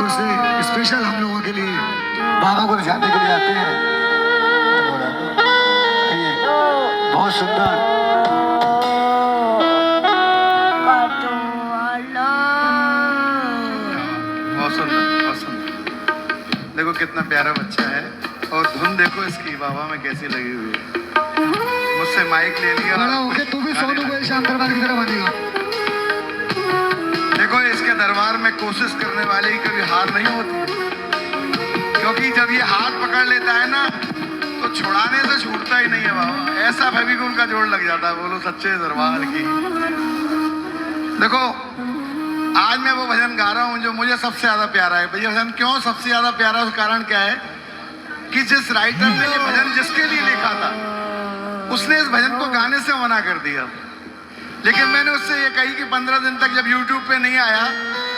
तरफ से स्पेशल हम लोगों के लिए बाबा को रिझाने के लिए आते हैं। बहुत सुंदर। बहुत सुंदर, बहुत सुंदर। देखो कितना प्यारा बच्चा है और धुन देखो इसकी बाबा में कैसी लगी हुई है। मुझसे माइक ले लिया। बड़ा होके तू भी सोनू को शाम दरबार की तरह बनेगा। देखो इसके दरबार में कोशिश करने वाले ही कभी हार नहीं होती, क्योंकि जब ये हाथ पकड़ लेता है ना तो छुड़ाने से छूटता ही नहीं है बाबा। ऐसा फेविकोल का जोड़ लग जाता है। बोलो सच्चे दरबार की। देखो आज मैं वो भजन गा रहा हूँ जो मुझे सबसे ज्यादा प्यारा है। भैया भजन क्यों सबसे ज्यादा प्यारा, उसका कारण क्या है कि जिस राइटर ने ये भजन जिसके लिए लिखा था उसने इस भजन को गाने से मना कर दिया। लेकिन मैंने उससे ये कही कि 15 दिन तक जब YouTube पे नहीं आया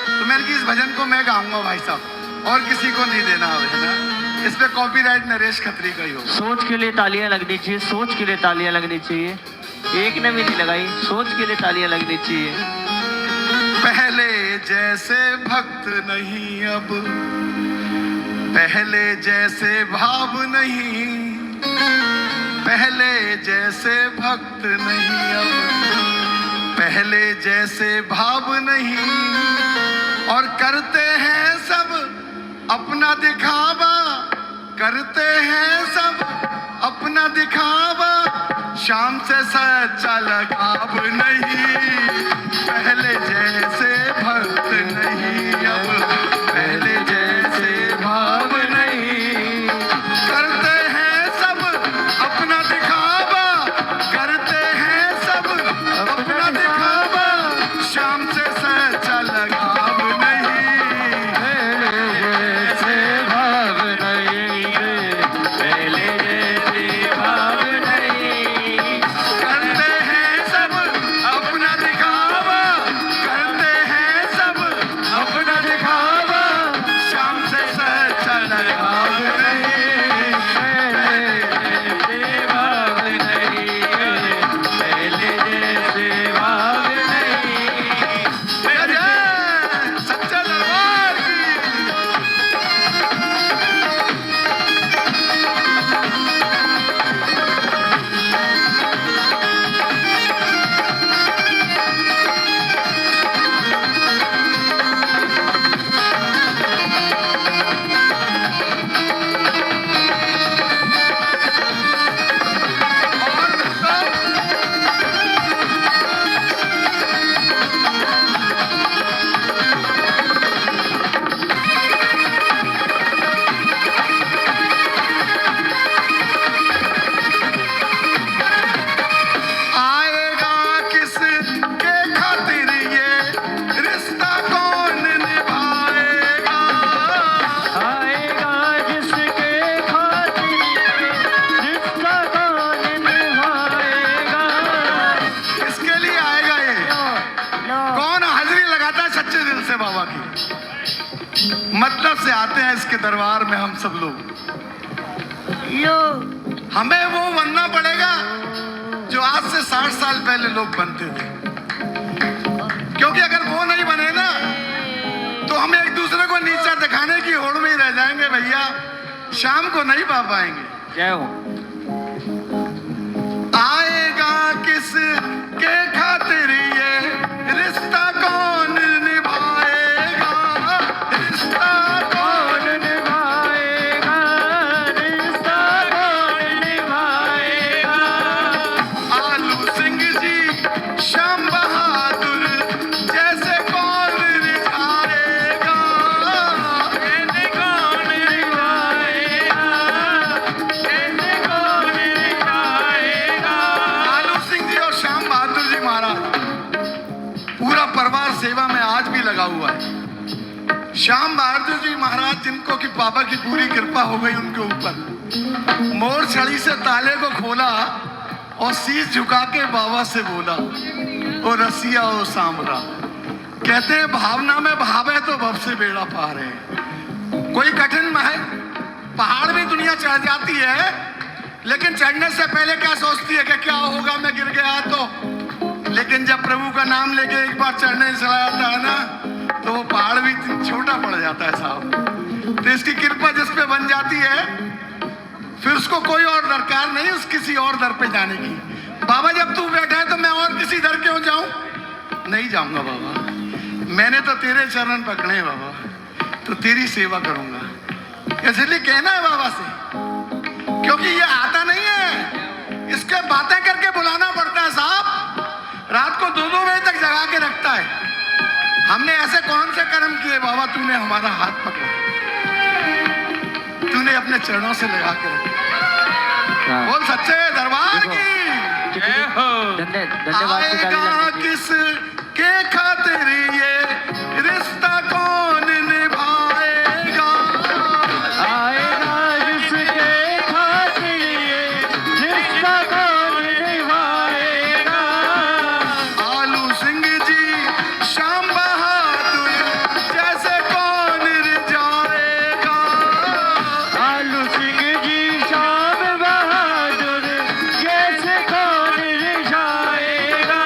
तो मैंने कि इस भजन को मैं गाऊंगा भाई साहब, और किसी को नहीं देना भजन। इस पे कॉपीराइट नरेश खत्री का ही हो। सोच के लिए तालियां लगनी चाहिए, सोच के लिए तालियां लगनी चाहिए। एक ने भी नहीं लगाई, सोच के लिए तालियां लगनी चाहिए। पहले जैसे भक्त नहीं अब, पहले जैसे भाव नहीं, पहले जैसे भक्त नहीं अब, पहले जैसे भाव नहीं, और करते हैं सब अपना दिखावा, करते हैं सब अपना दिखावा, शाम से सच्चा लगाव नहीं, पहले जैसे भक्त नहीं अब, पहले जैसे भाव नहीं, करते हैं सब अपना दिखावा, करते हैं सब अपना दिखावा, शाम से सच्चा लगाव नहीं, पहले जैसे भाव नहीं, पहले जैसे भाव नहीं, करते हैं सब अपना दिखावा, करते हैं सब अपना दिखावा, शाम से सच्चा लगाव नहीं, पहले जैसे भाव नहीं, पहले जैसे भाव नहीं। जय सच्चा दरबार की। और आएगा किसके खातिर ये रिश्ता कौन निभाएगा, आएगा जिसके खातिर रिश्ता कौन निभाएगा। इसके लिए आएगा ये। कौन हाजिरी लगाता है सच्चे दिल से बाबा की, मतलब से आते हैं इसके दरबार में हम सब लोग। हमें वो बनना पड़ेगा जो आज से 60 साल पहले लोग बनते थे, क्योंकि अगर वो नहीं बने ना तो हम एक दूसरे को नीचा दिखाने की होड़ में ही रह जाएंगे भैया, शाम को नहीं पा पाएंगे। जय हो। आएगा किस के खातिर ये रिश्ता कौन निभाएगा, रिश्ता कौन निभाएगा, रिश्ता कौन निभाएगा। आलू सिंह जी श्याम बहादुर जैसे कौन रिझाएगा, इन्हें कौन निभाएगा, इन्हें कौन निभाएगा। आलू सिंह जी और श्याम बहादुर जी महाराज पूरा परिवार सेवा में आज भी लगा हुआ है। श्याम बहादुर जी महाराज जिनको कि बाबा की पूरी कृपा हो गई उनके ऊपर, मोर छड़ी से ताले को खोला और शीश झुका के बाबा से बोला, ओ रसिया ओ सामरा। कहते हैं भावना में भाव है तो भव से बेड़ा पार है। कोई कठिन है, पहाड़ भी दुनिया चढ़ जाती है, लेकिन चढ़ने से पहले क्या सोचती है कि क्या होगा मैं गिर गया तो। लेकिन जब प्रभु का नाम लेके एक बार चढ़ने चला जाता है ना तो वो पहाड़ भी छोटा पड़ जाता है साहब। तो इसकी कृपा जिस पे बन जाती है फिर उसको कोई और दरकार नहीं उस किसी और दर पे जाने की। बाबा जब तू बैठा है तो मैं और किसी दर क्यों जाऊं? नहीं जाऊंगा बाबा, मैंने तो तेरे चरण पकड़े हैं बाबा, तो तेरी सेवा करूंगा। इसलिए कहना है बाबा से, क्योंकि ये आता नहीं है, इसके बातें करके बुलाना पड़ता है साहब। रात को 2-2 बजे तक जगा के रखता है। हमने ऐसे कौन से कर्म किए बाबा, तूने हमारा हाथ पकड़ा, तूने अपने चरणों से लगा के रखा। बोल सच्चे दरबार की जय हो। धन्यवाद की ताली आएगा लगनी चाहिए। किस के खातिर ये रिश्ता कौन निभाएगा? आएगा जिसके खातिर ये रिश्ता कौन निभाएगा? आलू सिंह जी श्याम बहादुर जैसे कौन रिझाएगा? आलू सिंह जी श्याम बहादुर जैसे कौन रिझाएगा?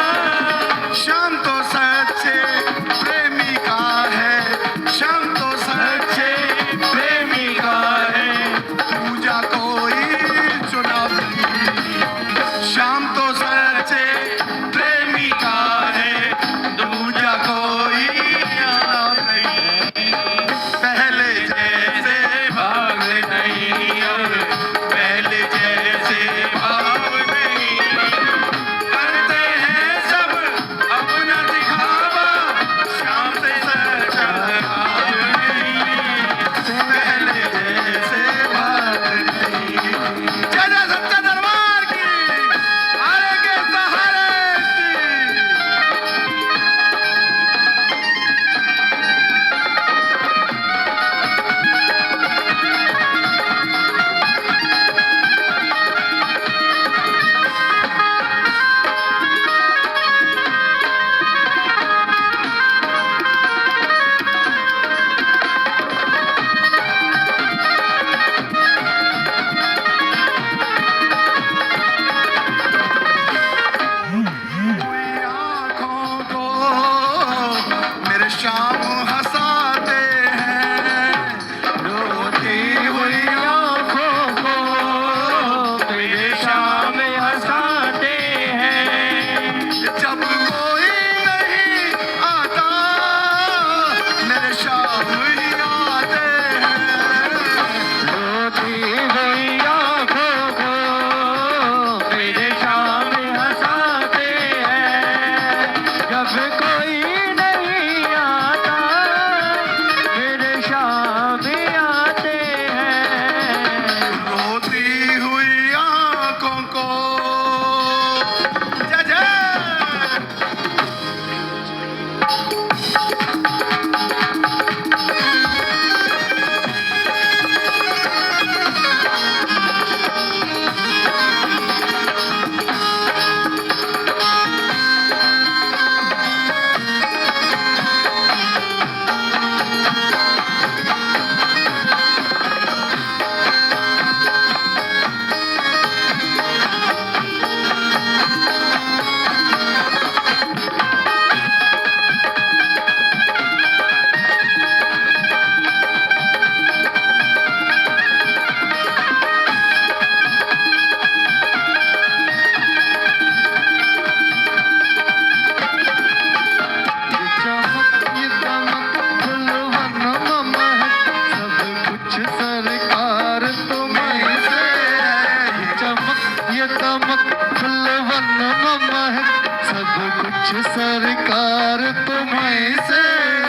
श्याम तो सच्चे प्रेमी का है, श्याम तो सच्चे प्रेमी का है, पूजा कोई चुनाव नहीं। श्याम तो सच्चे प्रेमी का है, दूजा कोई चुनाव नहीं। पहले जैसे भाग नहीं अब, पहले जैसे भाव नहीं, करते हैं सब अपना दिखावा, शाम से सच्चा भाव नहीं, पहले जैसे भाग नहीं। जय जय सच्चा दरबार की, आरे के सहारे की। आँखों को मेरे शाम हंसाते हैं, रोती हुई आँखों को मेरे शाम हंसाते हैं। जब कोई नहीं आता मेरे शाम ही आते हैं। रोती हुई आँखों को मेरे शाम हंसाते हैं। जब कोई नहीं आता मेरे शाम आते हैं। रोती हुई आँखों को जय जय। सरकार तुम्हें से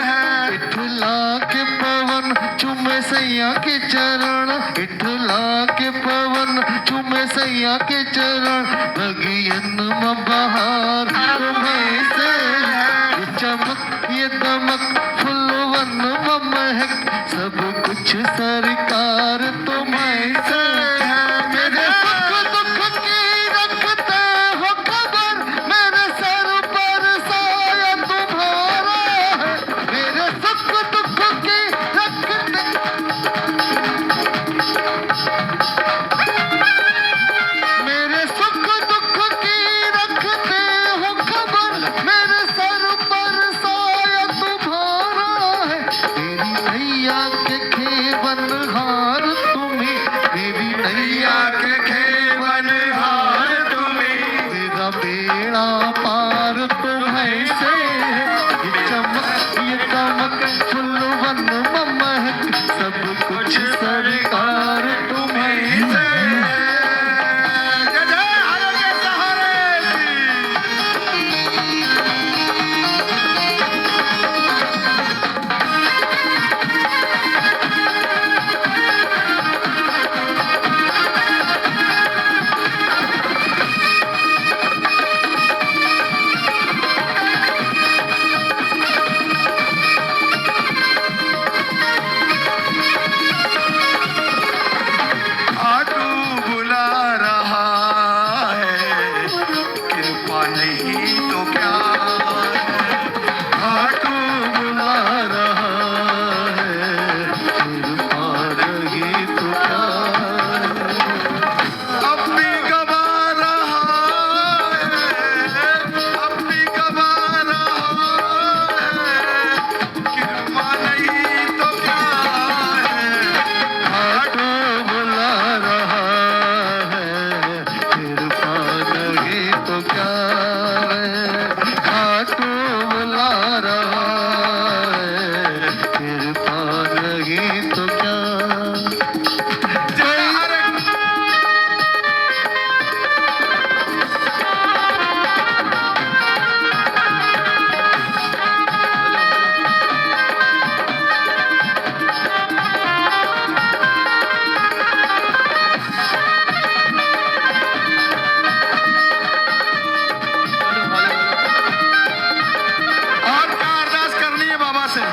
है। इठला के पवन चुमे सैया के चरण, इठला के पवन चुमे सैया के चरण, बगियन में बहार तुम्हें से है। ये चमक ये दमक फुलवन में महक, सब कुछ सरकार तुम्हें से है। मेरे सुख दुख की रखते हो खबर, मेरे सर पर साया तुम्हारा है। मेरे सुख दुख की रखते, मेरे सुख दुख की रखते हो खबर, मेरे सर पर साया तुम्हारा फुल्लू वन महक सब कुछ सरकार तुम्हें जय जय हर के सहारे की। आटू बुला रहा है, कृपा नहीं तो क्या है। आटू बुला रहा है कृपा रही तो क्या अब भी गवा रहा है, अब भी गवा रहा है, कृपा नहीं तो क्या है। आटू बुला रहा है कृपा नहीं तो क्या है आटू बुला रहा है कृपा नहीं तो क्या जय हर और क्या अरदास करनी है बाबा से।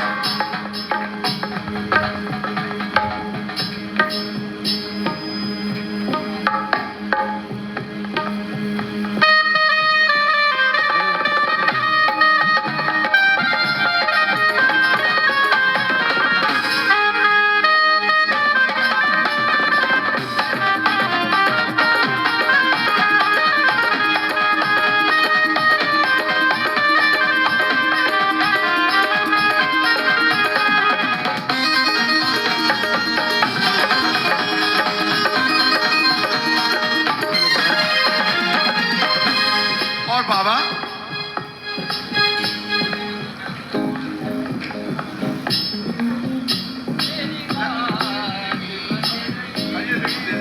और बाबा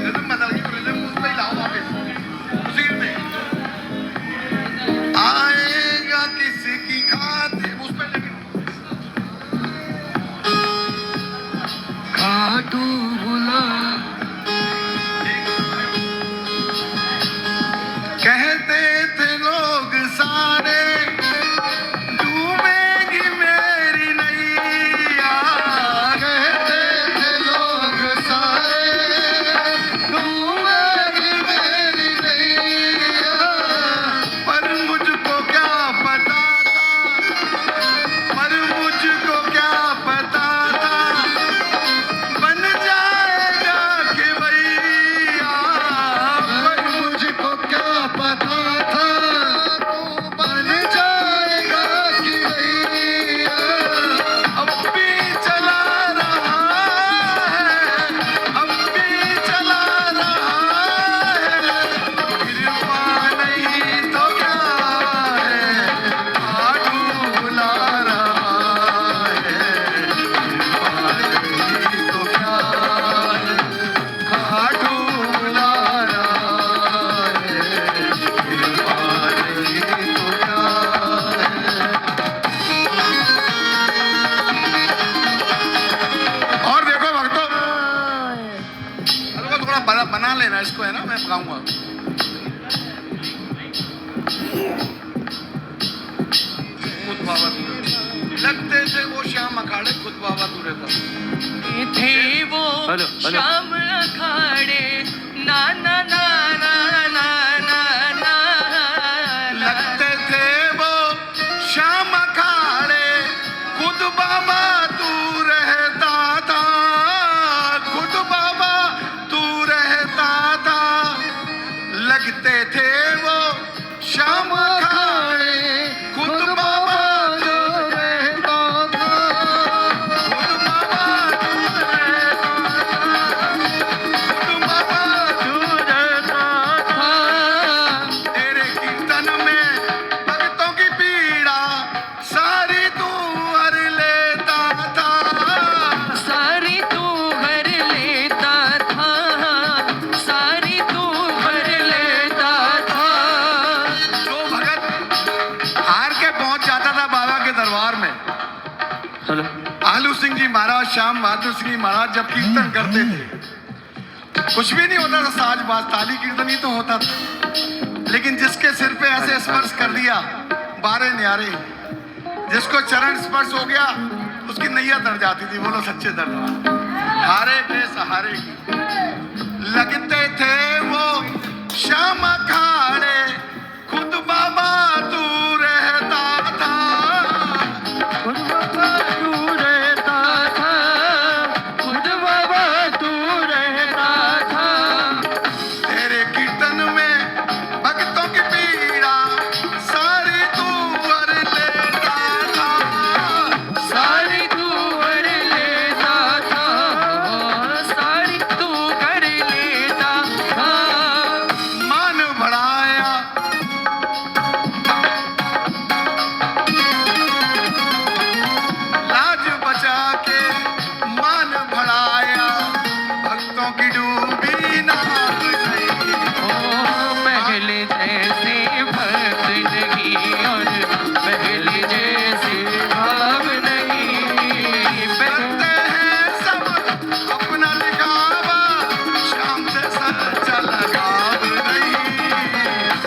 रिदम बदल गई, रिदम उस पे ही लाओ वापस उसी पे। आएगा किसकी खातिर उस पे लेकिन आटू बुला कहते थे लोग सारे डूबेगी मेरी नैया। कहते थे लोग सारे डूबेगी मेरी नैया पर मुझको क्या पता था, पर मुझको क्या पता था, बन जाएगा कि भैया। पर मुझको क्या पता था तू बन जाएगा कि भैया अब भी चला रहा है, अब भी चला रहा है, कृपा नहीं तो क्या है। आटू बुला रहा है, कृपा नहीं तो क्या है। आटू बुला रहा है, कृपा नहीं तो क्या है। और देखो भक्तों, अरे वो थोड़ा बना लेना इसको, है ना, मैं गाऊंगा। खुद बाबा दूर लगते थे वो श्याम अखाड़े, खुद बाबा दूर था। थे वो हेलो, हेलो। शाम अखाड़े ना ना ना ना ना ना ना लगते थे वो श्याम अखाड़े, खुद बाबा तू रहता था, खुद बाबा तू रहता था। लगते थे वो श्याम अखाड़े, खुद बाबा जो रहता था, खुद बाबा तू रहता था, खुद बाबा तू रहता था। सिंह जी महाराज, श्याम बहादुर सिंह जी महाराज जब कीर्तन करते थे, कुछ भी नहीं होता था, साज बाज ताली कीर्तन ही तो होता था, लेकिन जिसके सिर पे ऐसे स्पर्श कर दिया बारे न्यारे, जिसको चरण स्पर्श हो गया उसकी नैया तर जाती थी। बोलो सच्चे दरबार। हारे के सहारे लगते थे वो श्याम अखाड़े, खुद बाबा तू रहता था, खुद बाबा तू रहता था, खुद बाबा तू रहता था। तेरे कीर्तन में भक्तों की पीड़ा सारी तू वर लेता था, सारी तू कर लेता था, सारी तू कर लेता था। मान बढ़ाया लाज बचा के, मान बढ़ाया भक्तों की डूबी नाव गई। पहले जैसे भक्त नहीं और पहले जैसे भाव नहीं। करते हैं सब अपना दिखावा, शाम से सच्चा लगाव नहीं।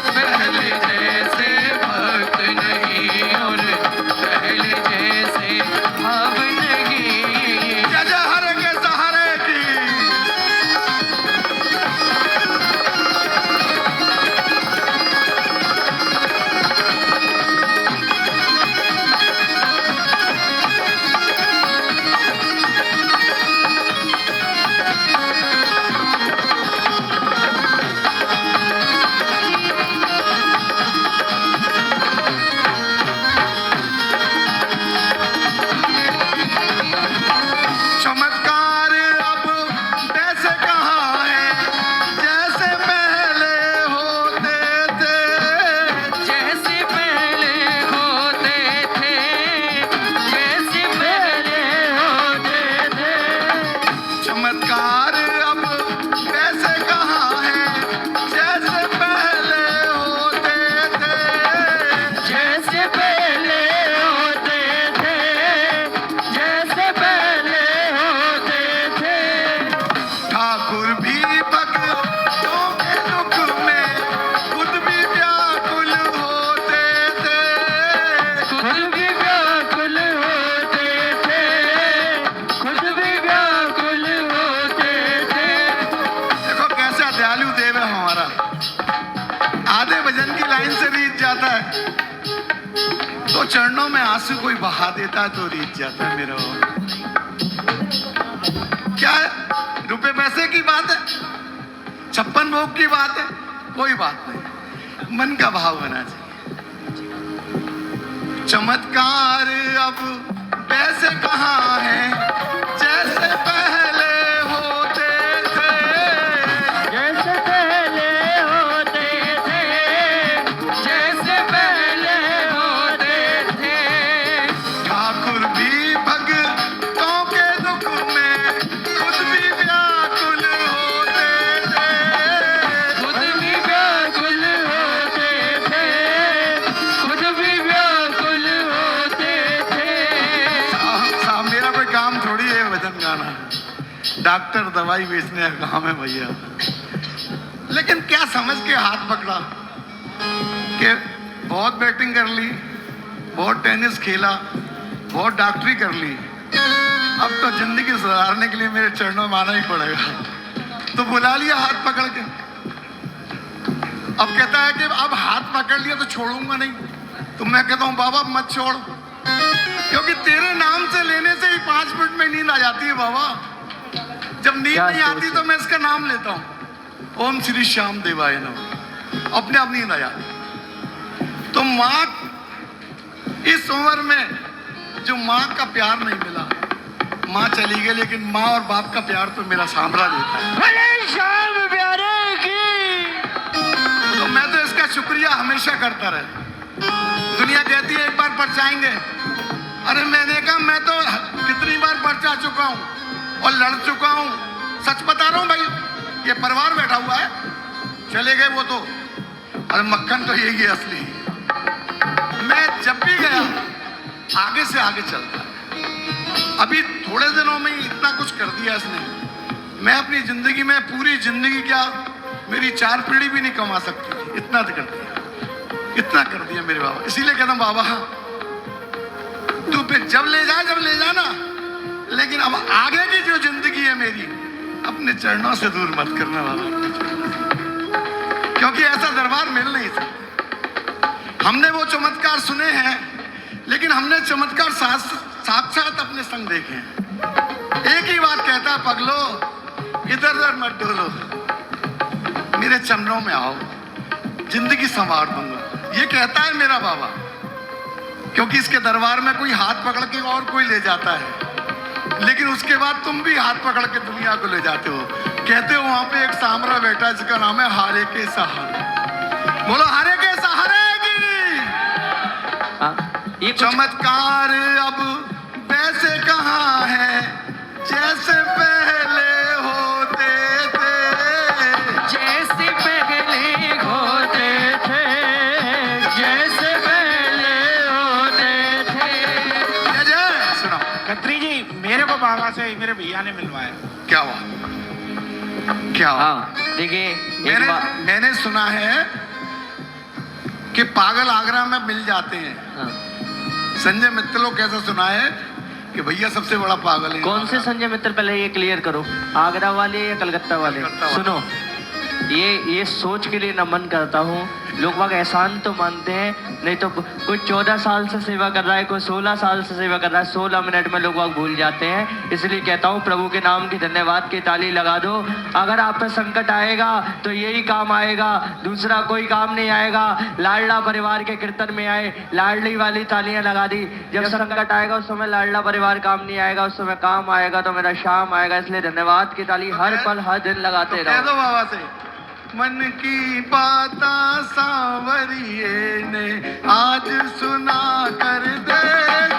पहले जैसे भक्त नहीं और पहले जैसे भाव नहीं। जजहर के सहारे की चमत्कार अब वैसे कहाँ है जैसे पहले होते थे, जैसे पहले होते थे, जैसे पहले होते थे। चमत्कार अब वैसे कहाँ है जैसे पहले होते थे, जैसे पहले होते थे, जैसे पहले होते थे। ठाकुर भी भक्तों के दुख में खुद भी व्याकुल होते थे, खुद भी व्याकुल होते थे, खुद भी व्याकुल होते थे। देखो कैसा दयालु देव है हमारा। आधे भजन की लाइन से रीत जाता है तो चरणों में आंसू कोई बहा देता है तो रीत जाता है। मेरा क्या है? रुपए पैसे की बात है, 56 भोग की बात है, कोई बात नहीं, मन का भाव होना चाहिए। चमत्कार अब पैसे कहाँ है जैसे पहले होते थे, जैसे पहले होते थे, जैसे पहले होते थे। ठाकुर भी भक्तों के दुख में खुद भी व्याकुल होते थे, खुद भी व्याकुल होते थे, खुद भी व्याकुल होते थे। साहब मेरा कोई काम थोड़ी है भजन गाना, डॉक्टर दवाई बेचने का काम है भैया। लेकिन क्या समझ के हाथ पकड़ा कि बहुत बैटिंग कर ली, बहुत टेनिस खेला, बहुत डॉक्टरी कर ली, अब तो जिंदगी सुधारने के लिए मेरे चरणों में आना ही पड़ेगा। तो बुला लिया हाथ पकड़ के। अब कहता है कि अब हाथ पकड़ लिया तो छोड़ूंगा नहीं। तो मैं कहता हूँ बाबा मत छोड़, क्योंकि तेरे नाम से लेने से ही 5 मिनट में नींद आ जाती है बाबा। जब नींद क्या नहीं आती सोच तो मैं इसका नाम लेता हूँ, ओम श्री श्याम देवाय नमः, अपने आप नींद आ जाती। तो माँ इस उम्र में जो माँ का प्यार नहीं मिला, माँ चली गई, लेकिन माँ और बाप का प्यार तो मेरा सांभरा देता है। भले श्याम प्यारे की। तो मैं तो इसका शुक्रिया हमेशा करता रहे। दुनिया कहती है एक बार परचाएंगे, अरे मैंने कहा मैं तो कितनी बार परचा चुका हूँ और लड़ चुका हूँ। सच बता रहा हूँ भाई, ये परिवार बैठा हुआ है, चले गए वो तो, अरे मक्खन तो यही है असली। मैं जब भी गया आगे से आगे चलता, अभी थोड़े दिनों में ही इतना कुछ कर दिया इसने। मैं अपनी जिंदगी में पूरी जिंदगी क्या मेरी 4 पीढ़ी भी नहीं कमा सकती थी, इतना कर दिया, इतना कर दिया मेरे बाबा। इसीलिए कहता हूं बाबा तू फिर जब ले जा ना, लेकिन अब आगे की जो जिंदगी है मेरी अपने चरणों से दूर मत करना बाबा, क्योंकि ऐसा दरबार मिल नहीं सकता। हमने वो चमत्कार सुने हैं, लेकिन हमने चमत्कार साक्षात अपने संग देखे हैं। एक ही बात कहता है, पगलो इधर उधर मत डोलो, मेरे चरणों में आओ, जिंदगी संवार दूंगा। ये कहता है मेरा बाबा, क्योंकि इसके दरबार में कोई हाथ पकड़ के और कोई ले जाता है, लेकिन उसके बाद तुम भी हाथ पकड़ के दुनिया को ले जाते हो। कहते हो वहां पे एक सामरा बैठा जिसका नाम है हारे के सहारे। बोलो हारे के सहारे की। ये चमत्कार अब वैसे कहाँ है जैसे पहले होते थे, जैसे पहले होते थे, जैसे पहले होते थे। जय सुनो। खत्री जी, मेरे को बाबा से मेरे भैया ने मिलवाया। क्या हुआ? क्या हुआ? हाँ देखिए, मैंने सुना है कि पागल आगरा में मिल जाते हैं। हाँ। संजय मित्तलों कैसा सुना है कि भैया सबसे बड़ा पागल है। कौन से संजय मित्तल, पहले ये क्लियर करो, आगरा वाले या कलकत्ता वाले? कलकत्ता वाले। सुनो, ये सोच के लिए नमन करता हूँ। लोग बाग एहसान तो मानते हैं, नहीं तो कोई 14 साल से सेवा कर रहा है, कोई 16 साल से सेवा कर रहा है, 16 मिनट में लोग बाग भूल जाते हैं। इसलिए कहता हूँ प्रभु के नाम की धन्यवाद की ताली लगा दो। अगर आप पर संकट आएगा तो यही काम आएगा, दूसरा कोई काम नहीं आएगा। लाडला परिवार के कीर्तन में आए, लाडली वाली तालियां लगा दी। जब संकट आएगा उस समय लाडला परिवार काम नहीं आएगा, उस समय काम आएगा तो मेरा शाम आएगा। इसलिए धन्यवाद की ताली हर पल हर दिन लगाते कह रहो। दो बाबा से, मन की बाता सांवरिये ने आज सुना कर दे